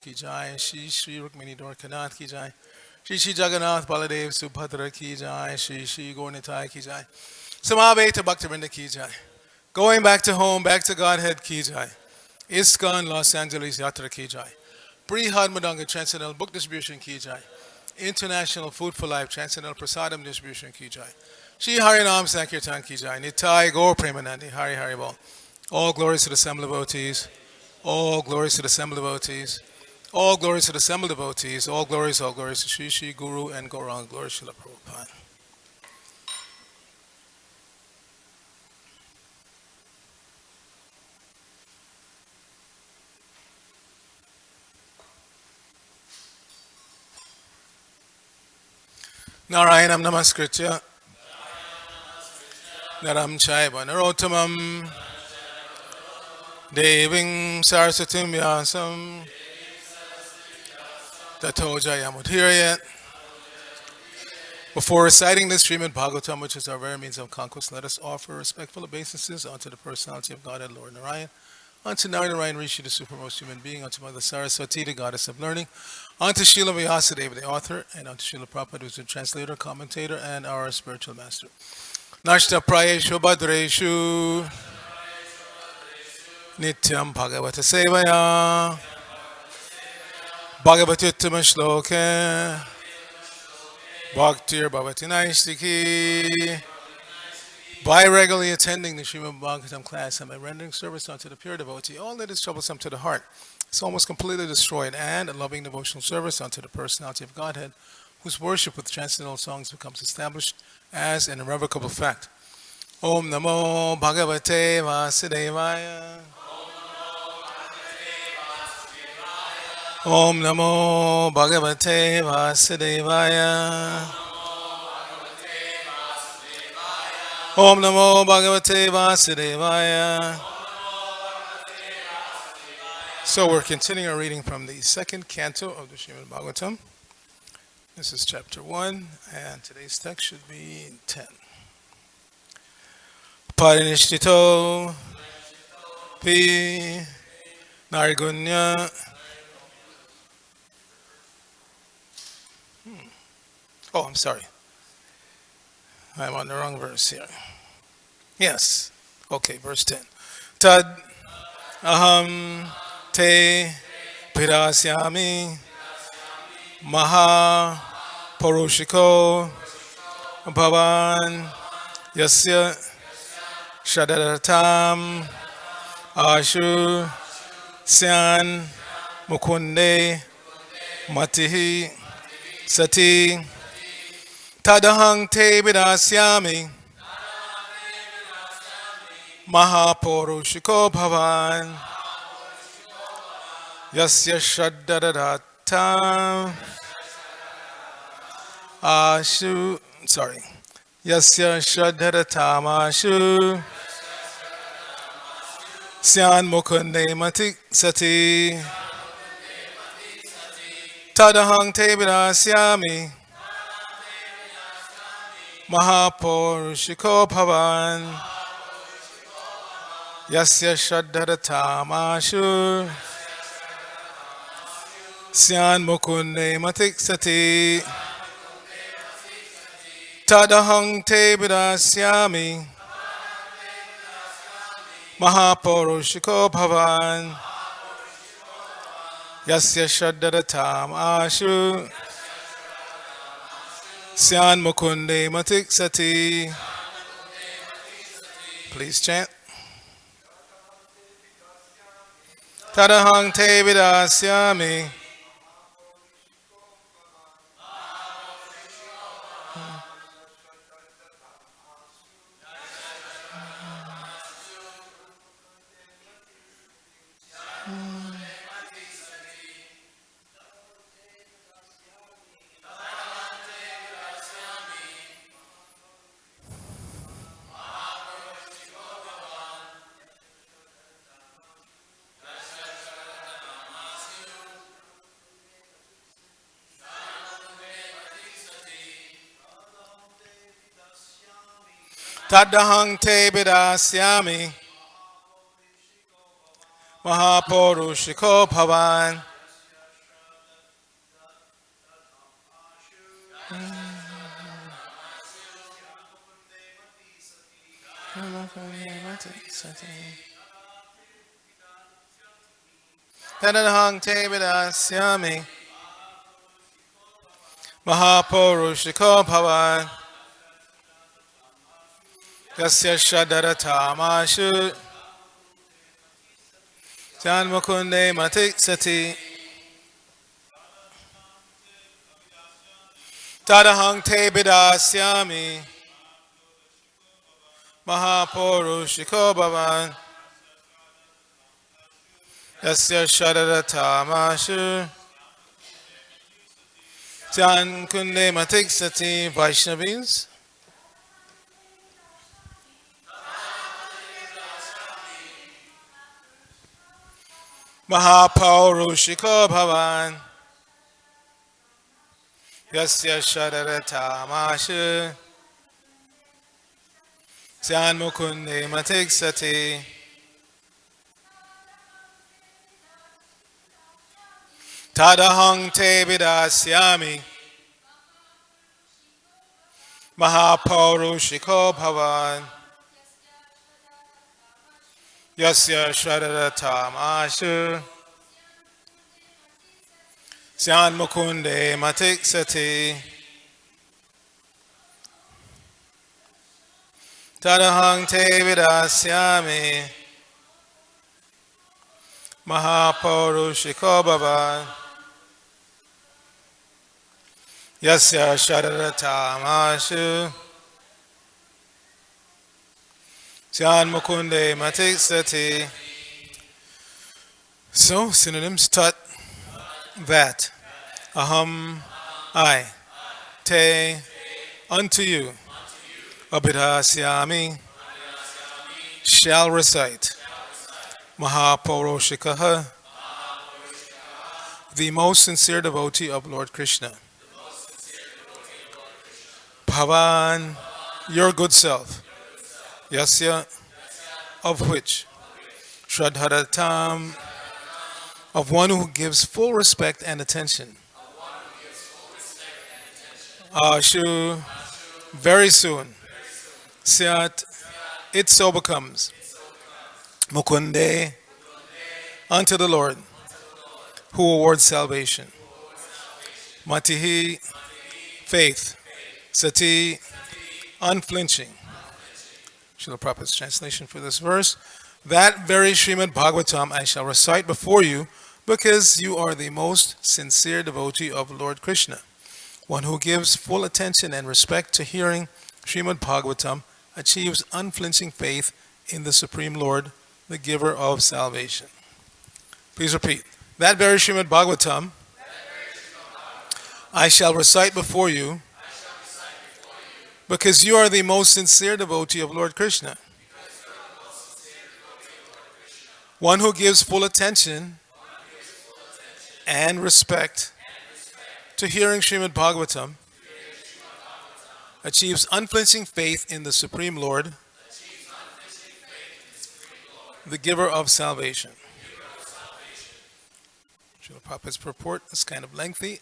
की जाए, श्री श्री रुक्मिणी द्वारकानाथ की जाए, श्री श्री जगन्नाथ बलदेव सुभद्रा की जाए, श्री श्री गौरनिताय की जाए, Samaveta Bhaktivinoda ki jai. Going back to home, back to Godhead ki jai. ISKCON Los Angeles Yatra ki jai. Brihad Madanga Transcendental Book Distribution ki jai. International Food for Life Transcendental Prasadam Distribution ki jai. Shri Harinam Sankirtan ki jai. Nitai Gaur Premanandi Hari Hari Bol. All glories to the assembled devotees. All glories to the assembled devotees. All glories to the assembled devotees. All glories to Shri Shri Guru and Gaurang. Glory Srila Prabhupada. Narayanam Namaskritya Naram Chaiva Narottamam Deving Saraswatim Vyasam Tato Jayamudhirayat. Before reciting this Srimad Bhagavatam, which is our very means of conquest, let us offer respectful obeisances unto the personality of Godhead, Lord Narayan, unto Narayan Rishi, the supermost human being, unto Mother Saraswati, the goddess of learning, unto Srila Vyasadeva, the author, and unto Srila Prabhupada, who is the translator, commentator, and our spiritual master. Nashta Prayeshu Bhadreshu Nityam Bhagavata Sevaya Bhagavatuttama Shloke Bhaktir Bhavati Naistiki. By regularly attending the Srimad Bhagavatam class and by rendering service unto the pure devotee, all that is troublesome to the heart is almost completely destroyed, and a loving devotional service unto the personality of Godhead, whose worship with transcendental songs becomes established as an irrevocable fact. Om Namo Bhagavate Vasudevaya. Om Namo Bhagavate Vasudevaya. Om Namo Bhagavate Vasudevaya. So we're continuing our reading from the second canto of the Srimad Bhagavatam. This is chapter 1, and today's text should be 10. Parinishthito Pi Narigunya. Oh, I'm sorry. I'm on the wrong verse here. Yes. Okay, verse 10. Tad aham te pirasyami maha parushiko bhavan yasya shadaratam ashu syan mukunde matihi sati tadahang te vidasyami mahapurushiko bhavan yasya shraddhadatam ashu yasya shraddhadatam ashu syan mukunde matik sati tadahang te vidasyami mahapurushiko bhavan yasya shraddhadatam ashu syan mukunde matik sati tadahang te vidasyami mahapurushiko bhavan yasya shraddhadatam ashu syan mukunde matik sati. Please chant. Tadahang te vidasyami Tadahang te vidasyami mahapurushiko bhavan Tadahang te vidasyami. Mahapurushiko bhavan. Yasya shadarattamashu. Janmukunde matiksati. Tadahang te vidasyami. Mahapurushiko bhavan. Yasya shadarattamashu. Jan Kunde Matiksati Vaishnavis. Mahapurushiko Bhavan. Yasya Shadarattamashu. Jan Mukunde Matiksati. Tadahang te vidasyami. Mahapurushiko bhavan. Yasya shradatamashu. Syan mukunde matiksati. Tadahang te vidasyami. Mahapurushiko bhavan. Yasya shadarattamashu. Syan mukunde matiksati. So, synonyms: tat, that. Aham, I. Te, unto you. Abhidhasyami, shall recite. Mahapurushikaha, the most sincere devotee of Lord Krishna. Bhavan, your good self. Yasya, of which. Shraddharatam, of one who gives full respect and attention. Ashu, very soon. Syat, it so becomes. Mukunde, unto the Lord, who awards salvation. Matihi, faith. Sati, unflinching. Srila Prabhupada's translation for this verse. That very Srimad Bhagavatam I shall recite before you, because you are the most sincere devotee of Lord Krishna. One who gives full attention and respect to hearing Srimad Bhagavatam achieves unflinching faith in the Supreme Lord, the giver of salvation. Please repeat. That very Srimad Bhagavatam I shall recite before you, because you are the most sincere devotee of Lord Krishna. One who gives full attention and respect to hearing Srimad Bhagavatam achieves unflinching faith in the Supreme Lord, the giver of salvation. Srila Prabhupada's purport is kind of lengthy,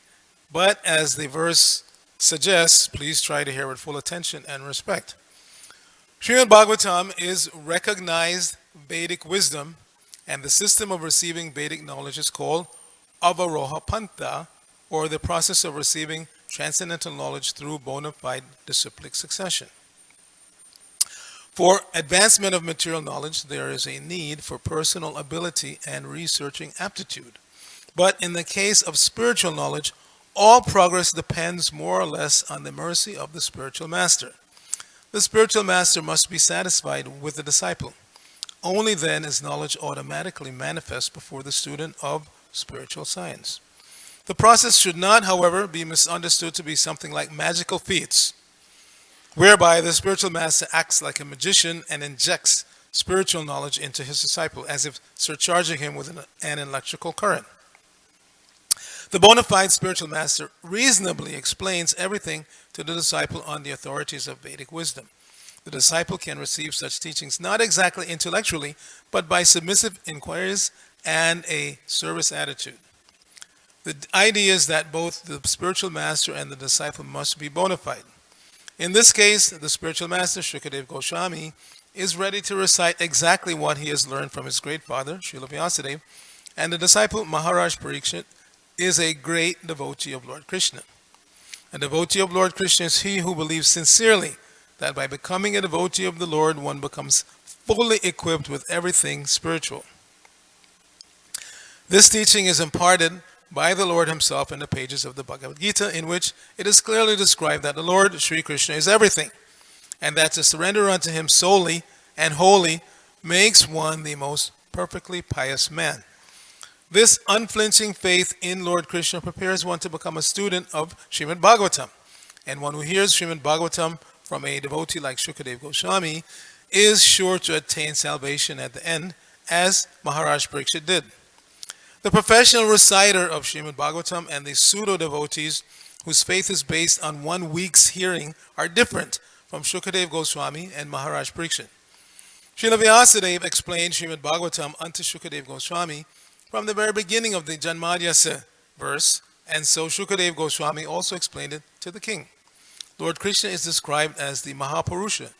but as the verse suggests, please try to hear with full attention and respect. Srimad Bhagavatam is recognized Vedic wisdom, and the system of receiving Vedic knowledge is called Avaroha Pantha, or the process of receiving transcendental knowledge through bona fide disciplic succession. For advancement of material knowledge, there is a need for personal ability and researching aptitude. But in the case of spiritual knowledge, all progress depends more or less on the mercy of the spiritual master. The spiritual master must be satisfied with the disciple. Only then is knowledge automatically manifest before the student of spiritual science. The process should not, however, be misunderstood to be something like magical feats, whereby the spiritual master acts like a magician and injects spiritual knowledge into his disciple, as if surcharging him with an electrical current. The bona fide spiritual master reasonably explains everything to the disciple on the authorities of Vedic wisdom. The disciple can receive such teachings not exactly intellectually, but by submissive inquiries and a service attitude. The idea is that both the spiritual master and the disciple must be bona fide. In this case, the spiritual master, Shukadev Goswami, is ready to recite exactly what he has learned from his great father, Srila Vyasadeva, and the disciple Maharaj Parikshit is a great devotee of Lord Krishna. A devotee of Lord Krishna is he who believes sincerely that by becoming a devotee of the Lord, one becomes fully equipped with everything spiritual. This teaching is imparted by the Lord himself in the pages of the Bhagavad Gita, in which it is clearly described that the Lord Sri Krishna is everything, and that to surrender unto him solely and wholly makes one the most perfectly pious man. This unflinching faith in Lord Krishna prepares one to become a student of Srimad Bhagavatam, and one who hears Srimad Bhagavatam from a devotee like Shukadev Goswami is sure to attain salvation at the end, as Maharaj Parikshit did. The professional reciter of Srimad Bhagavatam and the pseudo-devotees whose faith is based on 1 week's hearing are different from Shukadev Goswami and Maharaj Parikshit. Srila Vyasadeva explained Srimad Bhagavatam unto Shukadev Goswami from the very beginning of the Janmadhyasa verse, and so Shukadev Goswami also explained it to the king. Lord Krishna is described as the Mahapurusha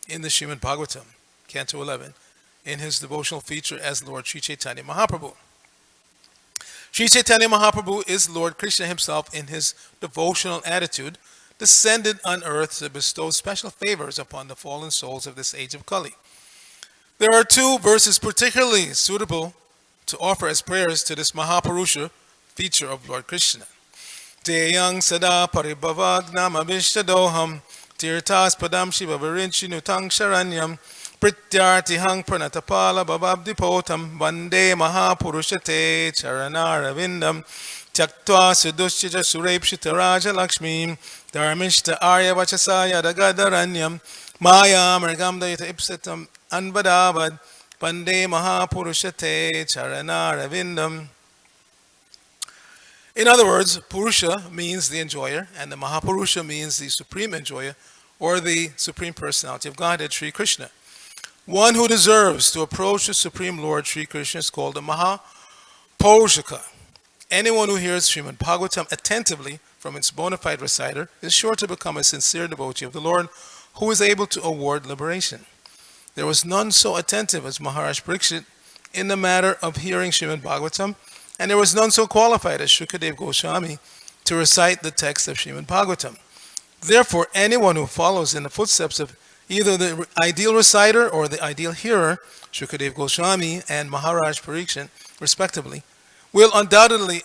in the Srimad Bhagavatam, Canto 11, in his devotional feature as Lord Sri Chaitanya Mahaprabhu. Sri Chaitanya Mahaprabhu is Lord Krishna himself in his devotional attitude, descended on earth to bestow special favors upon the fallen souls of this age of Kali. There are 2 verses particularly suitable to offer as prayers to this Mahapurusha feature of Lord Krishna. Teyang sada paribhavagnam abhishtadoham tirtas padam shiva virinchinu sharanyam Prityartihang pranatapala bababdipotam vande mahapurushate charanaravindam tyaktva sudushchita surepshita raja lakshmi dharmishta arya vachasaya dagadaranyam maya margam dayata ipsitam anvadavad vande mahapurushate charanaravindam. In other words, Purusha means the enjoyer, and the Mahapurusha means the supreme enjoyer, or the Supreme Personality of Godhead, Sri Krishna. One who deserves to approach the Supreme Lord Sri Krishna is called a Mahapurushaka. Anyone who hears Srimad Bhagavatam attentively from its bona fide reciter is sure to become a sincere devotee of the Lord who is able to award liberation. There was none so attentive as Maharaj Parikshit in the matter of hearing Srimad Bhagavatam, and there was none so qualified as Shukadev Goswami to recite the text of Srimad Bhagavatam. Therefore, anyone who follows in the footsteps of either the ideal reciter or the ideal hearer, Shukadev Goswami and Maharaj Parikshit, respectively, will undoubtedly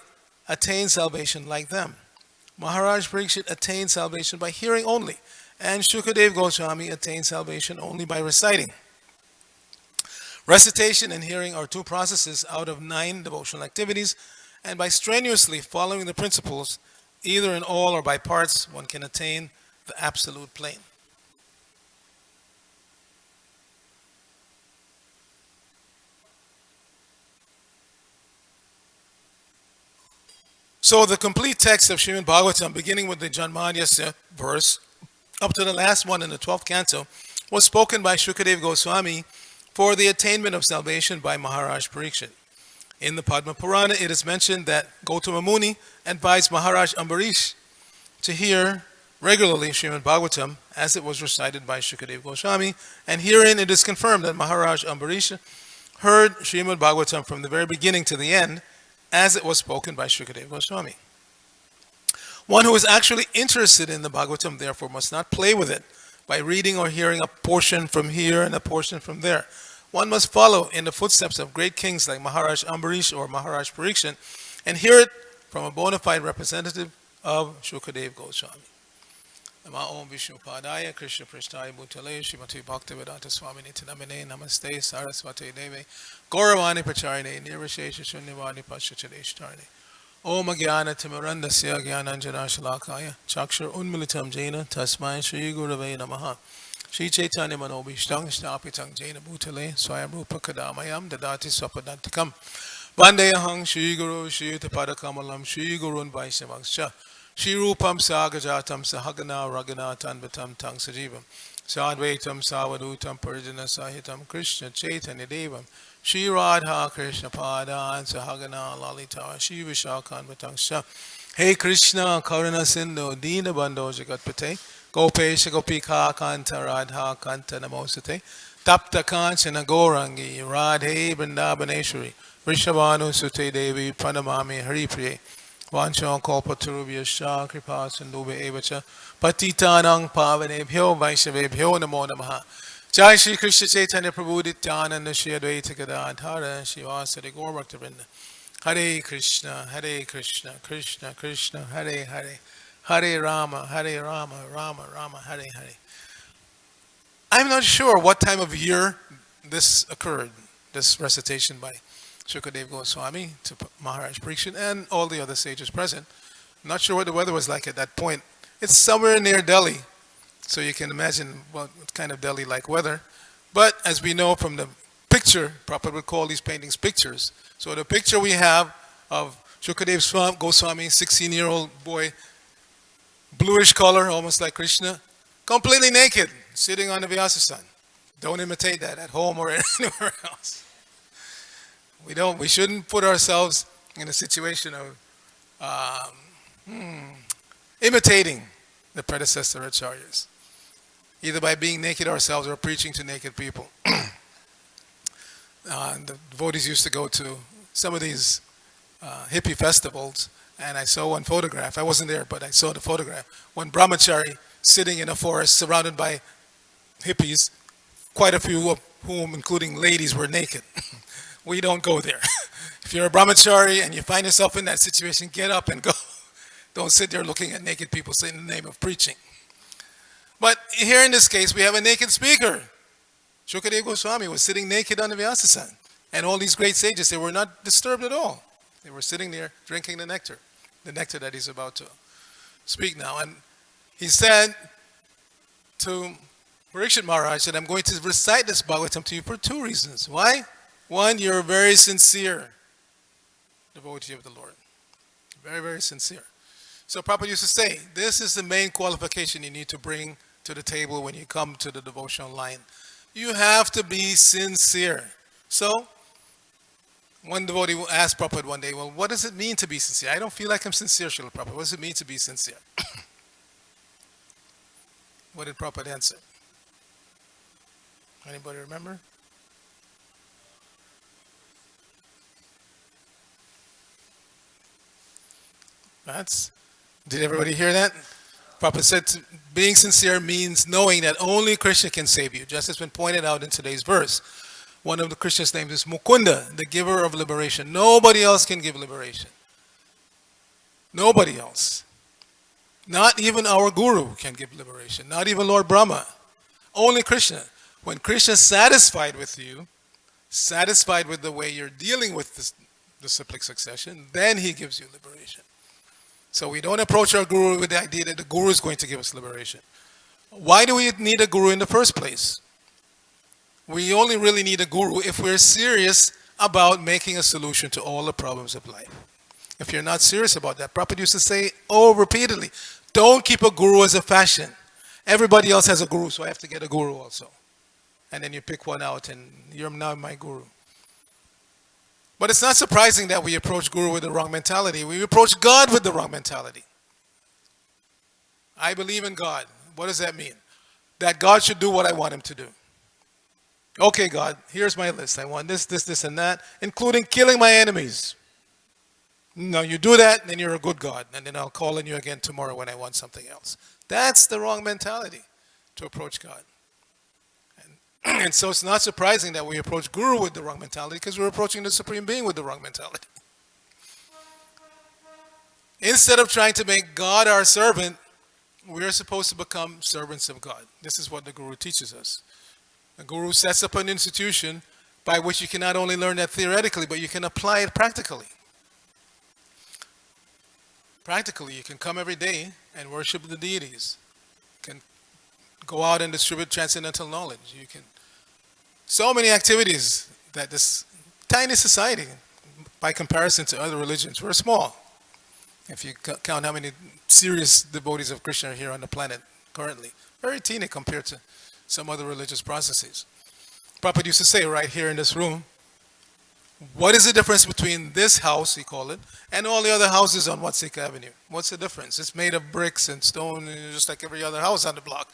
attain salvation like them. Maharaj Parikshit attained salvation by hearing only, and Shukadev Goswami attained salvation only by reciting. Recitation and hearing are 2 processes out of 9 devotional activities, and by strenuously following the principles, either in all or by parts, one can attain the absolute plane. So the complete text of Srimad Bhagavatam, beginning with the Janmadhyasya verse, up to the last one in the 12th canto, was spoken by Shukadev Goswami for the attainment of salvation by Maharaj Parikshit. In the Padma Purana, it is mentioned that Gautama Muni advised Maharaj Ambarish to hear regularly Srimad Bhagavatam as it was recited by Shukadev Goswami, and herein it is confirmed that Maharaj Ambarish heard Srimad Bhagavatam from the very beginning to the end, as it was spoken by Shukadev Goswami. One who is actually interested in the Bhagavatam, therefore, must not play with it by reading or hearing a portion from here and a portion from there. One must follow in the footsteps of great kings like Maharaj Ambarish or Maharaj Parikshit and hear it from a bona fide representative of Shukadev Goswami. Nama Om Vishnu Padaya Krishna Prishtaya Bhutale Srimati Bhaktivedanta Swamini Tinamine Namaste Saraswati Deve Gauravani Pacharine Nirvishesha Shunyavani Pashachadeshtarine Om Agyana Timarandasya Gyananjana Shalakaya Chakshar Unmilitam Jaina Tasmai Shri Gurave Namaha Shri Chaitanya Manobhishtang Snapitang Jaina Bhutale Swayam Rupa Kadamayam Dadati Swapadantikam Vandeyahang Shri Guru Shri Tapadakamalam Shri Gurun Vaishnavangscha Shri Rupam Sagajatam Sahagana Raghunathan Vatam Tang Sajivam Sadvaitam Savadutam Parijana Sahitam Krishna Chaitanya Devam Shri Radha Krishna Padan Sahagana Lalita Shri Vishakhan Vatam Shah Hey Krishna Karuna Sindhu Dina Bandho Jagatpate Gopesha Gopika Kanta Radha Kanta Namosate Tapta Kanchana Gorangi Radhe Vrindavaneshwari Vrishabhanu Sute Devi Pranamami Haripriye Vanchon Kalpaturubhya Shah Kripa Sindhuve Evacha Patitanang Pavanebhyo Vaishavebhyo Namo Namaha Jai Shri Krishna Chaitanya Prabhu Nityananda Shri Advaita Gadadhara Shivasari Gaur Bhaktivinoda Hare Krishna Krishna Krishna Hare Hare Hare Rama Rama Rama Hare Hare. I'm not sure what time of year this occurred, this recitation by Shukadev Goswami to Maharaj Parikshit and all the other sages present. I'm not sure what the weather was like at that point. It's somewhere near Delhi, so you can imagine what kind of Delhi-like weather. But as we know from the picture, Prabhupada would call these paintings pictures. So the picture we have of Shukadev Goswami, 16-year-old boy, bluish color, almost like Krishna, completely naked, sitting on the Vyasasan. Don't imitate that at home or anywhere else. We shouldn't put ourselves in a situation of imitating the predecessor acharyas, either by being naked ourselves or preaching to naked people. The devotees used to go to some of these hippie festivals, and I saw one photograph. I wasn't there, but I saw the photograph. One brahmachari sitting in a forest surrounded by hippies, quite a few of whom, including ladies, were naked. We don't go there. If you're a brahmachari and you find yourself in that situation, get up and go. Don't sit there looking at naked people saying in the name of preaching. But here in this case, we have a naked speaker. Shukadev Goswami was sitting naked on the Vyasasan. And all these great sages, they were not disturbed at all. They were sitting there drinking the nectar that he's about to speak now. And he said to Parikshit Maharaj that I'm going to recite this Bhagavatam to you for two reasons. Why? One, you're a very sincere devotee of the Lord. Very, very sincere. So Prabhupada used to say, this is the main qualification you need to bring to the table when you come to the devotional line. You have to be sincere. So, one devotee asked Prabhupada one day, well, what does it mean to be sincere? I don't feel like I'm sincere, Srila Prabhupada. What does it mean to be sincere? What did Prabhupada answer? Anybody remember? Did everybody hear that? Prabhupada said being sincere means knowing that only Krishna can save you, just as been pointed out in today's verse. One of the Krishna's names is Mukunda, the giver of liberation. Nobody else can give liberation. Nobody else. Not even our Guru can give liberation. Not even Lord Brahma. Only Krishna. When Krishna is satisfied with you, satisfied with the way you're dealing with the cyclic succession, then he gives you liberation. So we don't approach our Guru with the idea that the Guru is going to give us liberation. Why do we need a Guru in the first place? We only really need a Guru if we're serious about making a solution to all the problems of life. If you're not serious about that, Prabhupada used to say repeatedly, don't keep a Guru as a fashion. Everybody else has a Guru, so I have to get a Guru also. And then you pick one out and you're now my Guru. But it's not surprising that we approach Guru with the wrong mentality. We approach God with the wrong mentality. I believe in God. What does that mean? That God should do what I want him to do. Okay, God, here's my list. I want this, and that, including killing my enemies. No, you do that, then you're a good God. And then I'll call on you again tomorrow when I want something else. That's the wrong mentality to approach God. And so it's not surprising that we approach Guru with the wrong mentality because we're approaching the Supreme Being with the wrong mentality. Instead of trying to make God our servant, we are supposed to become servants of God. This is what the Guru teaches us. The Guru sets up an institution by which you can not only learn that theoretically, but you can apply it practically. Practically, you can come every day and worship the deities. You can go out and distribute transcendental knowledge. You can so many activities that this tiny society, by comparison to other religions, we're small. If you count how many serious devotees of Krishna are here on the planet currently, very teeny compared to some other religious processes. Prabhupada used to say right here in this room, What is the difference between this house, he called it, and all the other houses on Watsika Avenue? What's the difference? It's made of bricks and stone, just like every other house on the block.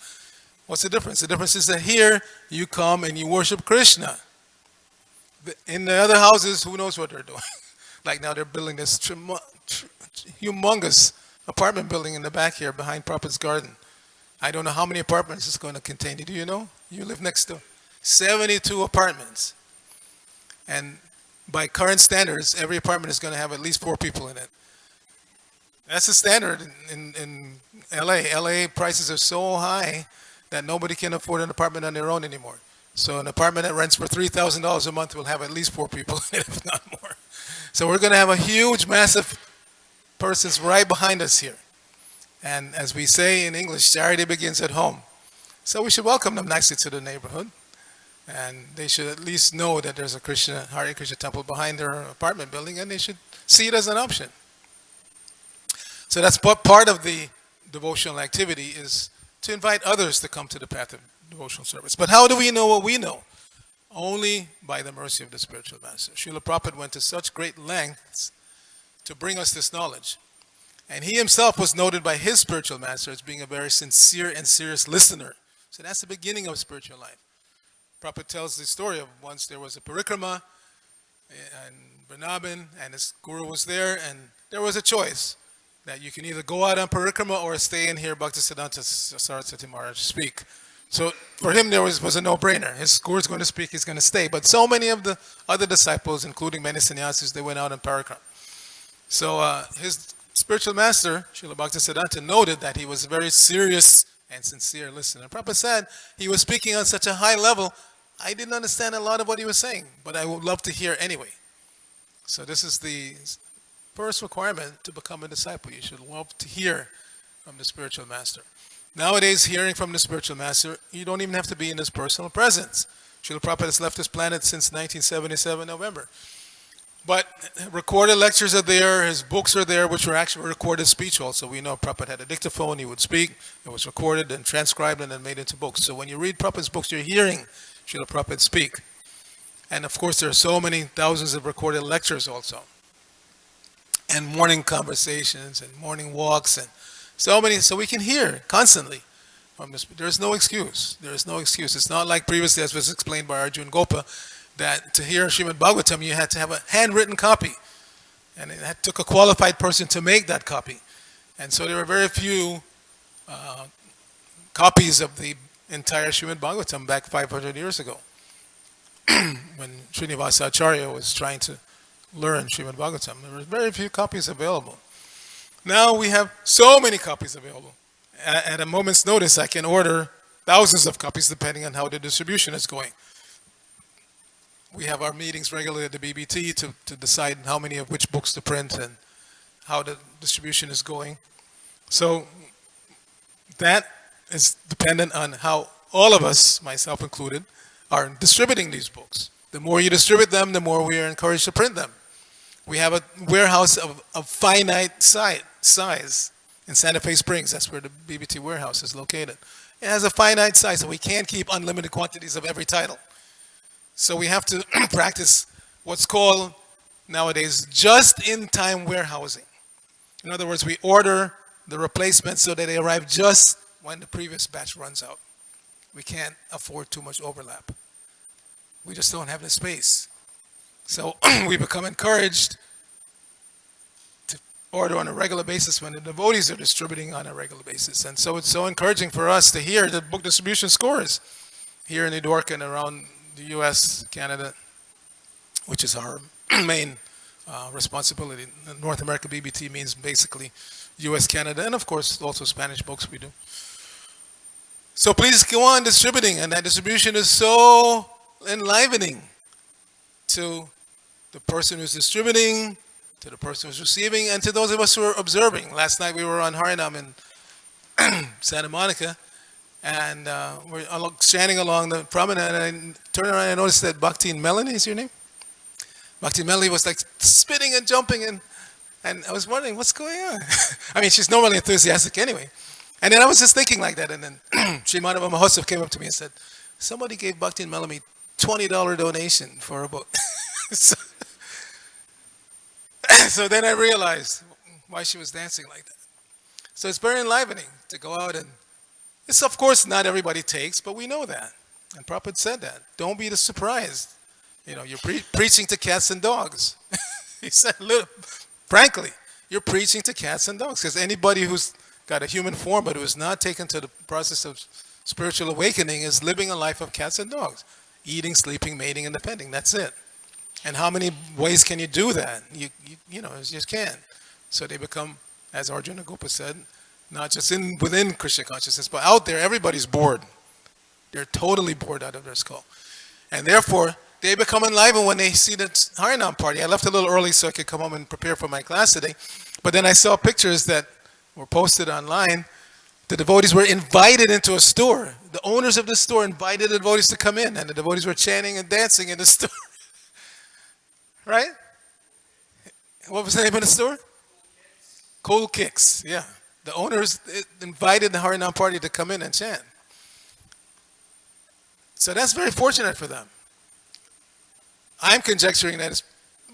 What's the difference? The difference is that here you come and you worship Krishna. In the other houses, who knows what they're doing? Like now they're building this humongous apartment building in the back here behind Prophet's Garden. I don't know how many apartments it's going to contain. Do you know? You live next door. 72 apartments. And by current standards, every apartment is going to have at least 4 people in it. That's the standard in LA. LA prices are so high that nobody can afford an apartment on their own anymore. So an apartment that rents for $3,000 a month will have at least 4 people in it, if not more. So we're going to have a huge, massive persons right behind us here. And as we say in English, charity begins at home. So we should welcome them nicely to the neighborhood. And they should at least know that there's a Hare Krishna temple behind their apartment building, and they should see it as an option. So that's part of the devotional activity, is to invite others to come to the path of devotional service. But how do we know what we know? Only by the mercy of the spiritual master. Srila Prabhupada went to such great lengths to bring us this knowledge. And he himself was noted by his spiritual master as being a very sincere and serious listener. So that's the beginning of spiritual life. Prabhupada tells the story of once there was a parikrama in Vrindavan, and his guru was there, and there was a choice that you can either go out on parikrama or stay in here, Bhaktisiddhanta Saraswati Maharaj speak. So for him, there was a no-brainer. His guru is going to speak, he's going to stay. But so many of the other disciples, including many sannyasis, they went out on parikrama. So his spiritual master, Srila Bhaktisiddhanta, noted that he was a very serious and sincere listener. Prabhupada said he was speaking on such a high level, I didn't understand a lot of what he was saying, but I would love to hear anyway. So this is the first requirement to become a disciple. You should love to hear from the spiritual master. Nowadays, hearing from the spiritual master, you don't even have to be in his personal presence. Srila Prabhupada has left this planet since 1977 November. But recorded lectures are there, his books are there, which were actually recorded speech also. We know Prabhupada had a dictaphone, he would speak, it was recorded and transcribed and then made into books. So when you read Prabhupada's books, you're hearing Srila Prabhupada speak. And of course, there are so many thousands of recorded lectures also. And morning conversations and morning walks and so many, so we can hear constantly from this. There's no excuse. There is no excuse. It's not like previously, as was explained by Arjun Gopa, that to hear Srimad Bhagavatam, you had to have a handwritten copy. And it took a qualified person to make that copy. And so there were very few copies of the entire Srimad Bhagavatam back 500 years ago, when Srinivasa Acharya was trying to learn Srimad Bhagavatam. There were very few copies available. Now we have so many copies available. At a moment's notice, I can order thousands of copies depending on how the distribution is going. We have our meetings regularly at the BBT to decide how many of which books to print and how the distribution is going. So that is dependent on how all of us, myself included, are distributing these books. The more you distribute them, the more we are encouraged to print them. We have a warehouse of finite size in Santa Fe Springs. That's where the BBT warehouse is located. It has a finite size, so we can't keep unlimited quantities of every title. So we have to practice what's called nowadays just-in-time warehousing. In other words, we order the replacements so that they arrive just when the previous batch runs out. We can't afford too much overlap. We just don't have the space. So we become encouraged to order on a regular basis when the devotees are distributing on a regular basis. And so it's so encouraging for us to hear the book distribution scores here in New York and around the US, Canada, which is our main responsibility. North America BBT means basically US, Canada, and of course also Spanish books we do. So please go on distributing, and that distribution is so enlivening to the person who's distributing, to the person who's receiving, and to those of us who are observing. Last night we were on Harinam in Santa Monica, and we're standing along the promenade, and I turned around and I noticed that Bhakti Melanie is your name? Bhakti Melanie was like spinning and jumping, and I was wondering, what's going on? I mean, she's normally enthusiastic anyway. And then I was just thinking like that, and then Sri Madhava Mahotsav came up to me and said, somebody gave Bhakti Melanie $20 donation for a book. So, So then I realized why she was dancing like that. So it's very enlivening to go out and it's of course not everybody takes, but we know that. And Prabhupada said that. Don't be surprised. You know, you're preaching to cats and dogs. He said, look, frankly, you're preaching to cats and dogs because anybody who's got a human form but who is not taken to the process of spiritual awakening is living a life of cats and dogs, eating, sleeping, mating, and depending. That's it. And how many ways can you do that? You know, you just can't. So they become, as Arjuna Gopa said, not just within Krishna consciousness, but out there, everybody's bored. They're totally bored out of their skull. And therefore, they become enlivened when they see the Harinam party. I left a little early so I could come home and prepare for my class today. But then I saw pictures that were posted online. The devotees were invited into a store. The owners of the store invited the devotees to come in, and the devotees were chanting and dancing in the store. Right? What was the name of the store? Cool Kicks. Yeah. The owners invited the Harinam party to come in and chant. So that's very fortunate for them. I'm conjecturing that it's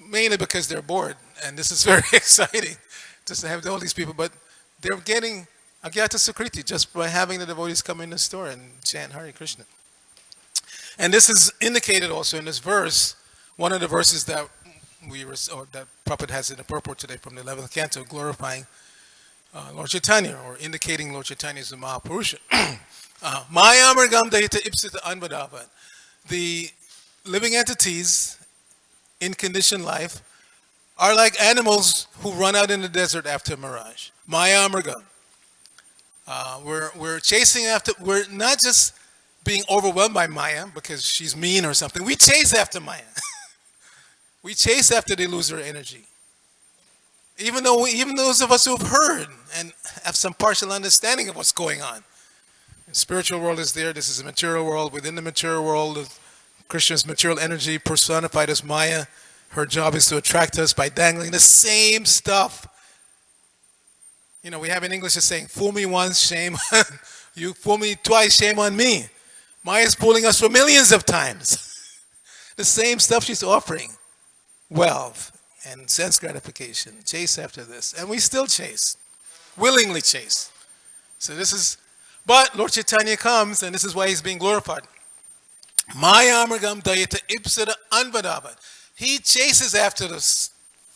mainly because they're bored, and this is very exciting just to have all these people, but they're getting Agyata Sukriti just by having the devotees come in the store and chant Hare Krishna. And this is indicated also in this verse, one of the verses that that Prabhupada has in the purport today from the 11th canto, glorifying Lord Chaitanya, or indicating Lord Chaitanya as the Mahapurusha. Maya Margam Dahita Ipsita Anvadavat. The living entities in conditioned life are like animals who run out in the desert after a mirage. Maya Margam. We're chasing after, we're not just being overwhelmed by Maya because she's mean or something. We chase after Maya. We chase after they lose their energy. Even those of us who have heard and have some partial understanding of what's going on. The spiritual world is there. This is a material world. Within the material world, Krishna's material energy personified as Maya. Her job is to attract us by dangling the same stuff. You know, we have in English a saying, fool me once, shame on you. Fool me twice, shame on me. Maya's fooling us for millions of times. The same stuff she's offering. Wealth and sense gratification. Chase after this. And we still chase. Willingly chase. So this is, but Lord Chaitanya comes, and this is why he's being glorified. Maya Amargam Dayata Ipsada Anvadavat. He chases after the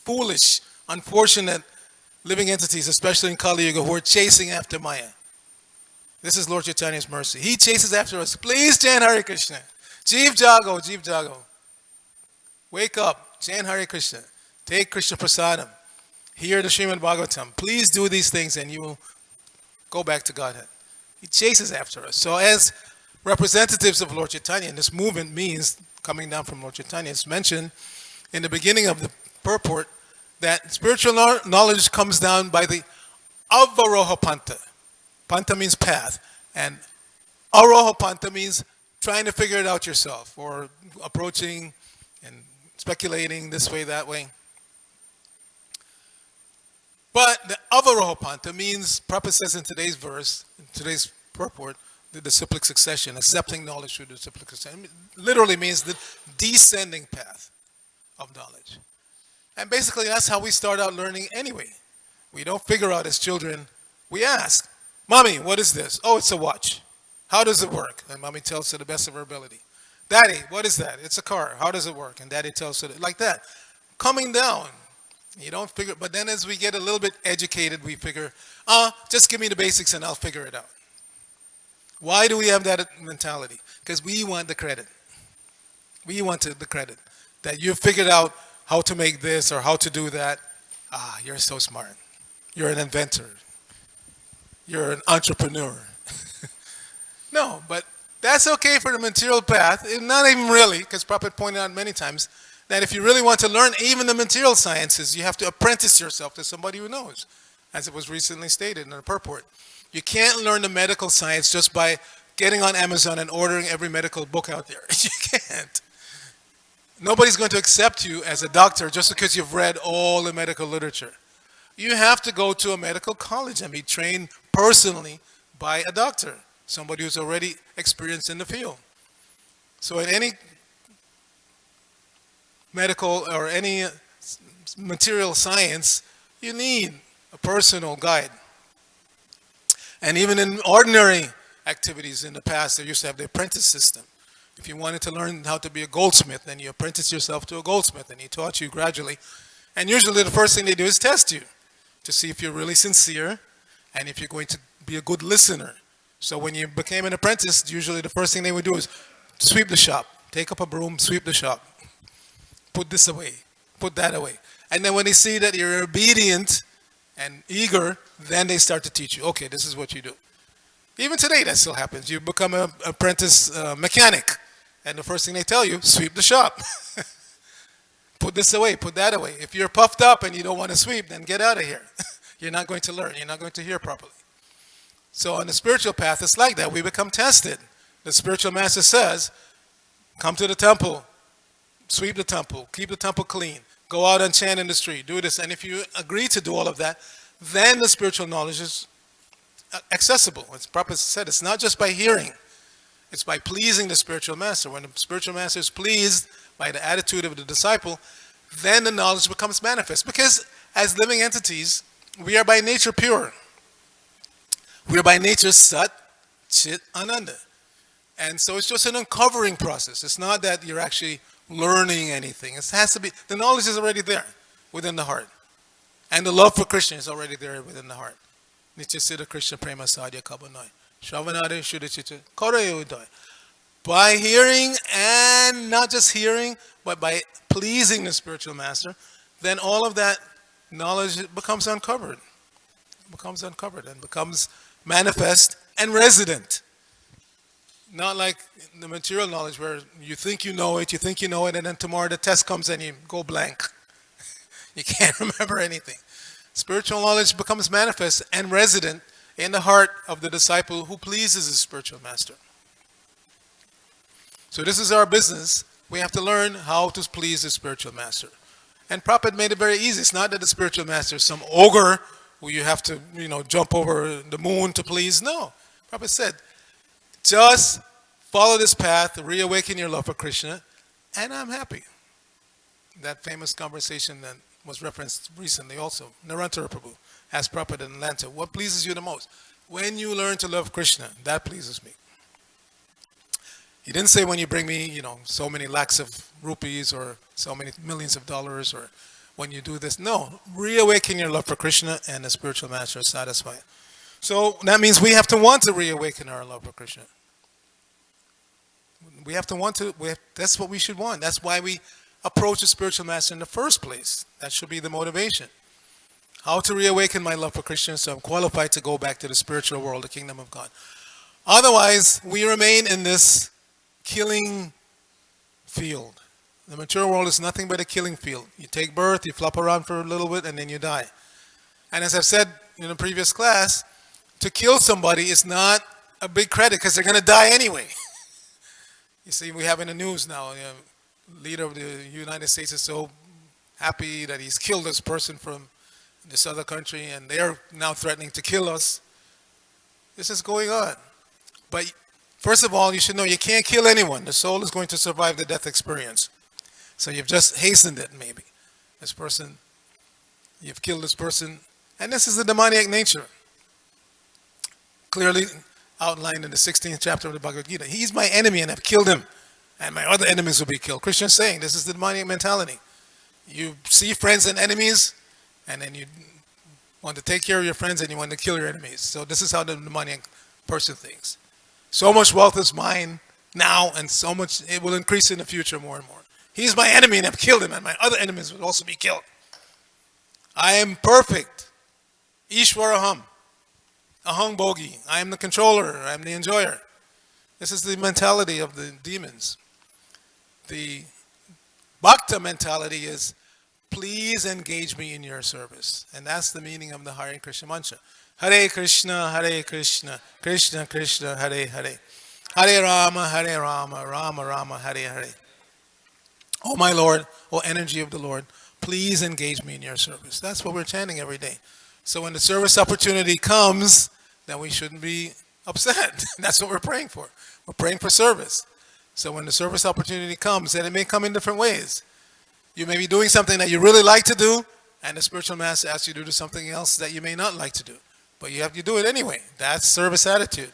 foolish, unfortunate living entities, especially in Kali Yuga, who are chasing after Maya. This is Lord Chaitanya's mercy. He chases after us. Please chant Hare Krishna. Jeev Jago, Jeev Jago. Wake up, chant Hare Krishna. Take Krishna Prasadam. Hear the Srimad Bhagavatam. Please do these things and you will go back to Godhead. He chases after us. So as representatives of Lord Chaitanya, and this movement means coming down from Lord Chaitanya, it's mentioned in the beginning of the purport that spiritual knowledge comes down by the Avaroha Panta. Panta means path. And Aroha Panta means trying to figure it out yourself, or approaching and speculating this way, that way. But the Avaroha Panta means, Prabhupada says in today's verse, in today's purport, the cyclic succession, accepting knowledge through the cyclic succession. Literally means the descending path of knowledge. And basically that's how we start out learning anyway. We don't figure out as children. We ask, Mommy, what is this? Oh, it's a watch. How does it work? And Mommy tells to the best of her ability. Daddy, what is that? It's a car. How does it work? And Daddy tells her, like that. Coming down. You don't figure, but then as we get a little bit educated, we figure, just give me the basics and I'll figure it out. Why do we have that mentality? Because we want the credit. We want the credit. That you've figured out how to make this or how to do that. You're so smart. You're an inventor. You're an entrepreneur. No, but that's okay for the material path. Not even really, because Prabhupada pointed out many times that if you really want to learn even the material sciences, you have to apprentice yourself to somebody who knows, as it was recently stated in the purport. You can't learn the medical science just by getting on Amazon and ordering every medical book out there. You can't. Nobody's going to accept you as a doctor just because you've read all the medical literature. You have to go to a medical college and be trained personally by a doctor, somebody who's already experienced in the field. So in any medical or any material science, you need a personal guide. And even in ordinary activities in the past, they used to have the apprentice system. If you wanted to learn how to be a goldsmith, then you apprentice yourself to a goldsmith, and he taught you gradually. And usually the first thing they do is test you to see if you're really sincere and if you're going to be a good listener. So when you became an apprentice, usually the first thing they would do is sweep the shop, take up a broom, sweep the shop, put this away, put that away. And then when they see that you're obedient and eager, then they start to teach you, okay, this is what you do. Even today that still happens. You become an apprentice mechanic, and the first thing they tell you, sweep the shop. Put this away, put that away. If you're puffed up and you don't want to sweep, then get out of here. You're not going to learn. You're not going to hear properly. So on the spiritual path, it's like that. We become tested. The spiritual master says, come to the temple, sweep the temple, keep the temple clean, go out and chant in the street, do this. And if you agree to do all of that, then the spiritual knowledge is accessible. As Prabhupada said, it's not just by hearing. It's by pleasing the spiritual master. When the spiritual master is pleased by the attitude of the disciple, then the knowledge becomes manifest. Because as living entities, we are by nature pure. We are by nature Sat, Chit, Ananda. And so it's just an uncovering process. It's not that you're actually learning anything. It has to be, the knowledge is already there within the heart. And the love for Krishna is already there within the heart. Nityasiddha Krishna Prema Sadhya Kabanai. Shravanade Shuddhachita Kore Udai. By hearing, and not just hearing, but by pleasing the spiritual master, then all of that knowledge becomes uncovered. Becomes uncovered and becomes manifest and resident. Not like the material knowledge where you think you know it, and then tomorrow the test comes and you go blank. You can't remember anything. Spiritual knowledge becomes manifest and resident in the heart of the disciple who pleases his spiritual master. So this is our business. We have to learn how to please the spiritual master. And Prabhupada made it very easy. It's not that the spiritual master is some ogre who you have to, jump over the moon to please. No. Prabhupada said, just follow this path, reawaken your love for Krishna, and I'm happy. That famous conversation that was referenced recently also. Arcita Prabhu asked Prabhupada in Atlanta, what pleases you the most? When you learn to love Krishna, that pleases me. He didn't say when you bring me, so many lakhs of rupees or so many millions of dollars or when you do this. No, reawaken your love for Krishna and the spiritual master is satisfied. So that means we have to want to reawaken our love for Krishna. We have to want to, that's what we should want. That's why we approach the spiritual master in the first place. That should be the motivation. How to reawaken my love for Krishna so I'm qualified to go back to the spiritual world, the kingdom of God. Otherwise, we remain in this killing field. The mature world is nothing but a killing field. You take birth, you flop around for a little bit, and then you die. And as I've said in a previous class, to kill somebody is not a big credit because they're going to die anyway. You see, we have in the news now, leader of the United States is so happy that he's killed this person from this other country, and they're now threatening to kill us. This is going on. But first of all, you should know you can't kill anyone. The soul is going to survive the death experience. So you've just hastened it, maybe. This person, you've killed this person. And this is the demoniac nature. Clearly outlined in the 16th chapter of the Bhagavad Gita. He's my enemy and I've killed him. And my other enemies will be killed. Krishna is saying this is the demoniac mentality. You see friends and enemies, and then you want to take care of your friends and you want to kill your enemies. So this is how the demoniac person thinks. So much wealth is mine now, and so much it will increase in the future more and more. He's my enemy and I've killed him, and my other enemies will also be killed. I am perfect. Ishwaraham. Aham Bogi. I am the controller. I am the enjoyer. This is the mentality of the demons. The Bhakta mentality is, please engage me in your service. And that's the meaning of the Hare Krishna mantra. Hare Krishna, Krishna Krishna, Hare Hare. Hare Rama, Rama Rama, Hare Hare. Oh my Lord, oh energy of the Lord, please engage me in your service. That's what we're chanting every day. So when the service opportunity comes, then we shouldn't be upset. That's what we're praying for. We're praying for service. So when the service opportunity comes, and it may come in different ways. You may be doing something that you really like to do, and the spiritual master asks you to do something else that you may not like to do. But you have to do it anyway. That's service attitude.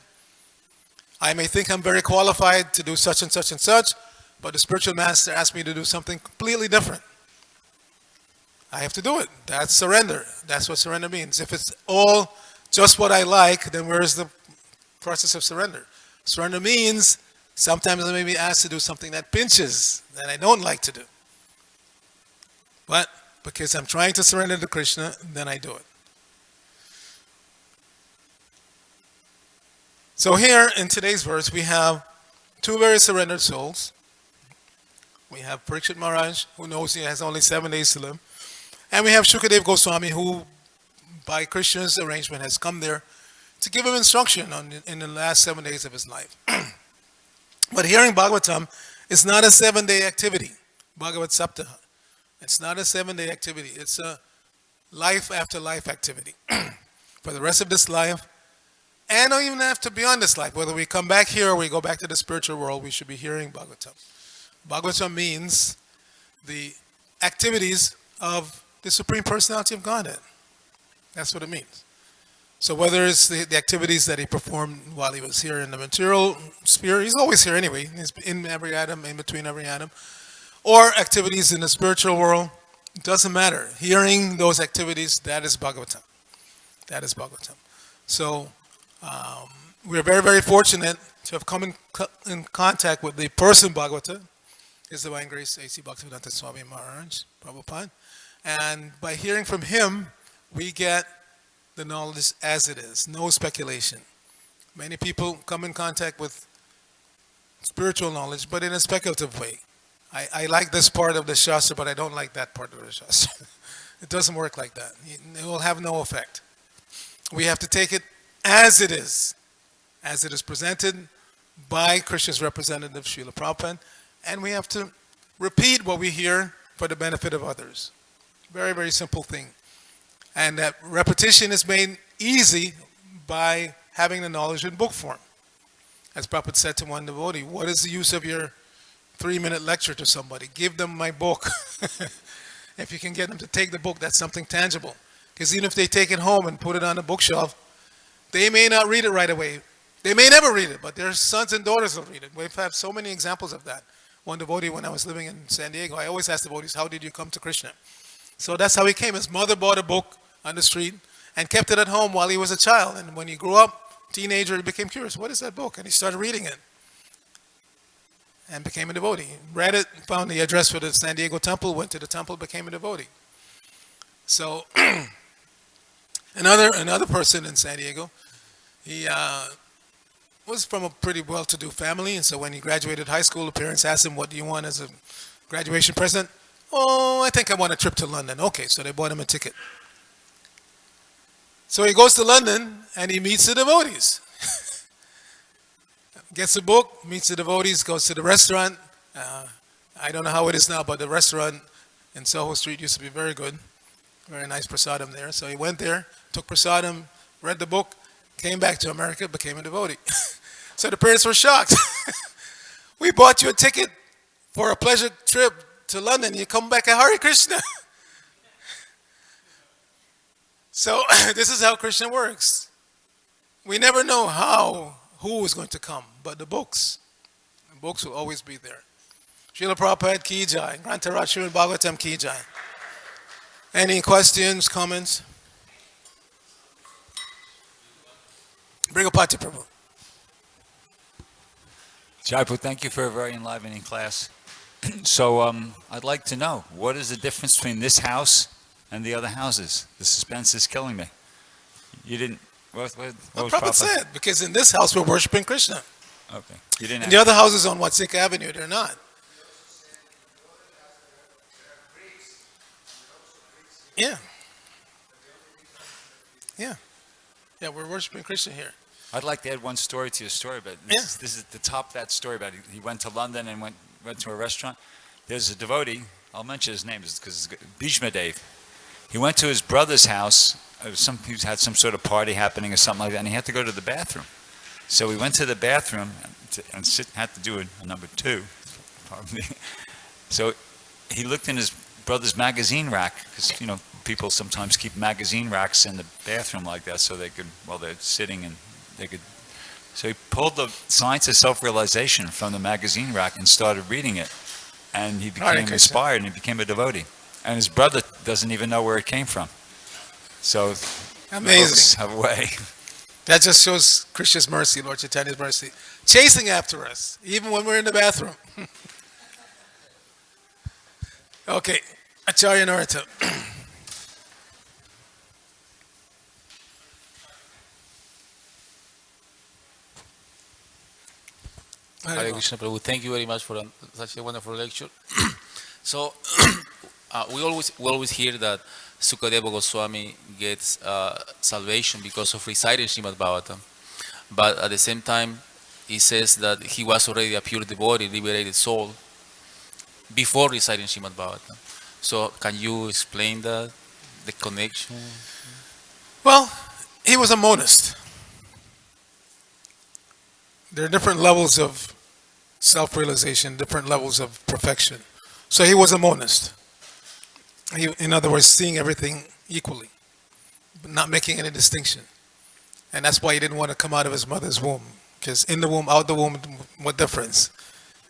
I may think I'm very qualified to do such and such and such, but the spiritual master asks me to do something completely different. I have to do it. That's surrender. That's what surrender means. If it's all just what I like, then where is the process of surrender? Surrender means sometimes I may be asked to do something that pinches, that I don't like to do. But because I'm trying to surrender to Krishna, then I do it. So here in today's verse, we have two very surrendered souls. We have Parikshit Maharaj, who knows he has only 7 days to live. And we have Shukadev Goswami, who by Krishna's arrangement has come there to give him instruction in the last 7 days of his life. But hearing Bhagavatam is not a 7-day activity, Bhagavat Saptaha. It's not a 7-day activity. It's a life after life activity. For the rest of this life, and even after beyond this life, whether we come back here or we go back to the spiritual world, we should be hearing Bhagavatam. Bhagavatam means the activities of the Supreme Personality of Godhead. That's what it means. So whether it's the activities that he performed while he was here in the material sphere, he's always here anyway, he's in every atom, in between every atom, or activities in the spiritual world, it doesn't matter. Hearing those activities, that is Bhagavatam. That is Bhagavatam. So we're very, very fortunate to have come in contact with the person Bhagavata, His Divine Grace A.C. Bhaktivedanta Swami Maharaj, Prabhupada. And by hearing from him, we get the knowledge as it is, no speculation. Many people come in contact with spiritual knowledge, but in a speculative way. I like this part of the Shastra, but I don't like that part of the Shastra. It doesn't work like that. It will have no effect. We have to take it as it is presented by Krishna's representative, Srila Prabhupada, and we have to repeat what we hear for the benefit of others. Very, very simple thing. And that repetition is made easy by having the knowledge in book form. As Prabhupada said to one devotee, what is the use of your 3-minute lecture to somebody? Give them my book. If you can get them to take the book, that's something tangible. Because even if they take it home and put it on the bookshelf, they may not read it right away. They may never read it, but their sons and daughters will read it. We've had so many examples of that. One devotee, when I was living in San Diego, I always asked devotees, how did you come to Krishna? So that's how he came. His mother bought a book on the street and kept it at home while he was a child. And when he grew up, teenager, he became curious. What is that book? And he started reading it and became a devotee. Read it, found the address for the San Diego temple, went to the temple, became a devotee. So another person in San Diego, he was from a pretty well-to-do family, and so when he graduated high school, the parents asked him, what do you want as a graduation present? Oh, I think I want a trip to London. Okay, so they bought him a ticket. So he goes to London, and he meets the devotees. Gets a book, meets the devotees, goes to the restaurant. I don't know how it is now, but the restaurant in Soho Street used to be very good. Very nice prasadam there. So he went there, took prasadam, read the book, came back to America, became a devotee. So the parents were shocked. We bought you a ticket for a pleasure trip to London. You come back at Hare Krishna. So this is how Krishna works. We never know who is going to come, but the books will always be there. Srila Prabhupada Ki Jai, Grantaraj Srimad Bhagavatam Ki Jai. Any questions, comments? Brigapati Prabhu. Jaipu, thank you for a very enlivening class. So I'd like to know, what is the difference between this house and the other houses? The suspense is killing me. You didn't... What was Prabhupada said, because in this house we're worshiping Krishna. Okay. You didn't. And the other houses on Watsika Avenue, they're not. Yeah. Yeah. Yeah, we're worshiping Krishna here. I'd like to add one story to your story, but this is the top of that story about he went to London and went to a restaurant. There's a devotee, I'll mention his name because it's Bhishma Dev. He went to his brother's house. He had some sort of party happening or something like that, and he had to go to the bathroom. So he went to the bathroom and had to do a number 2. Pardon me. So he looked in his brother's magazine rack, because people sometimes keep magazine racks in the bathroom like that, so they could, while they're sitting, and they could. So he pulled the Science of Self-Realization from the magazine rack and started reading it, and he Hare became Krishna. inspired and he became a devotee. And his brother doesn't even know where it came from. So the Amazing. books have a way. That just shows Krishna's mercy, Lord Chaitanya's mercy. Chasing after us, even when we're in the bathroom. Okay, Acharya Narita. Hare Krishna Prabhu, thank you very much for such a wonderful lecture. So, we always hear that Sukadeva Goswami gets salvation because of reciting Srimad Bhagavatam, but at the same time, he says that he was already a pure devotee, liberated soul, before reciting Srimad Bhagavatam. So, can you explain that, the connection? Well, he was a monist. There are different levels of self-realization, different levels of perfection. So he was a monist. In other words, seeing everything equally, but not making any distinction. And that's why he didn't want to come out of his mother's womb, because in the womb, out the womb, what difference?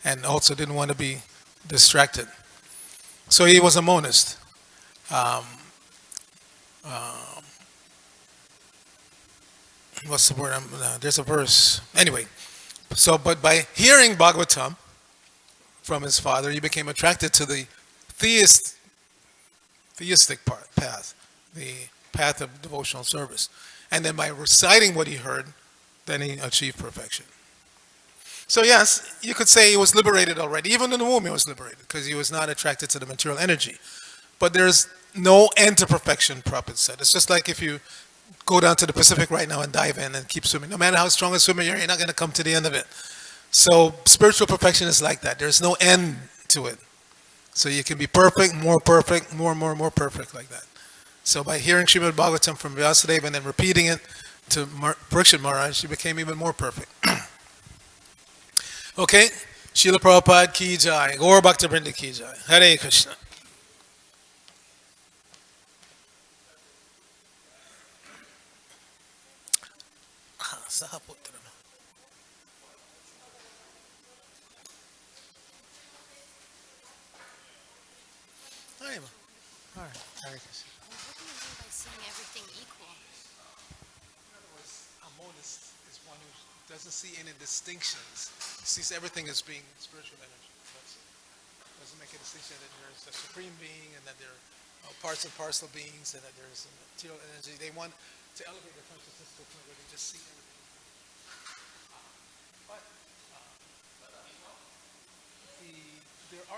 And also didn't want to be distracted. So he was a monist. Um, what's the word? There's a verse. Anyway, so but by hearing Bhagavatam from his father, he became attracted to the theistic path, the path of devotional service. And then by reciting what he heard, then he achieved perfection. So yes, you could say he was liberated already. Even in the womb he was liberated because he was not attracted to the material energy. But there's no end to perfection, Prabhupada said. It's just like if you go down to the Pacific right now and dive in and keep swimming. No matter how strong a swimmer you're not going to come to the end of it. So spiritual perfection is like that. There's no end to it. So you can be perfect, more more perfect like that. So by hearing Srimad Bhagavatam from Vyasadeva and then repeating it to Parikshit Maharaj, you became even more perfect. Okay? Srila Prabhupada ki jai. Gaur Bhakta Vrinda ki jai. Hare Krishna. Hare Krishna. What do you mean by seeing everything equal? In other words, a monist is one who doesn't see any distinctions. Sees everything as being spiritual energy. That's it. Doesn't make a distinction that there's a supreme being and that there are parts and parcel beings and that there's a material energy. They want to elevate their consciousness to a point where they just see everything. But there are